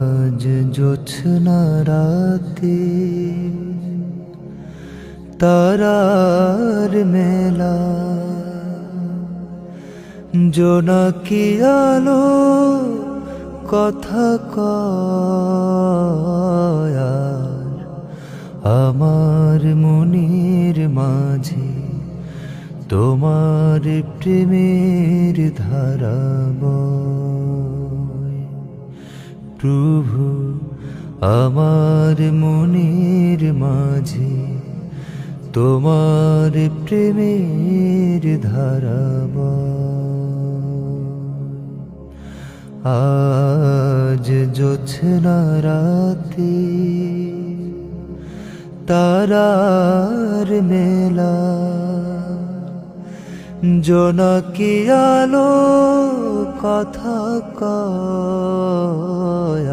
আজ জোছনা রাতে তারার মেলা, জোনাকি আলো কথা কয় আর আমার মনের মাঝে তোমার প্রেমের ধারা বয়। প্রভু আমার মনের মাঝে তোমার প্রেমের ধারা বয়। আজ জোছনা রাতে তারার মেলা, জোনাকি আলো কথা কয়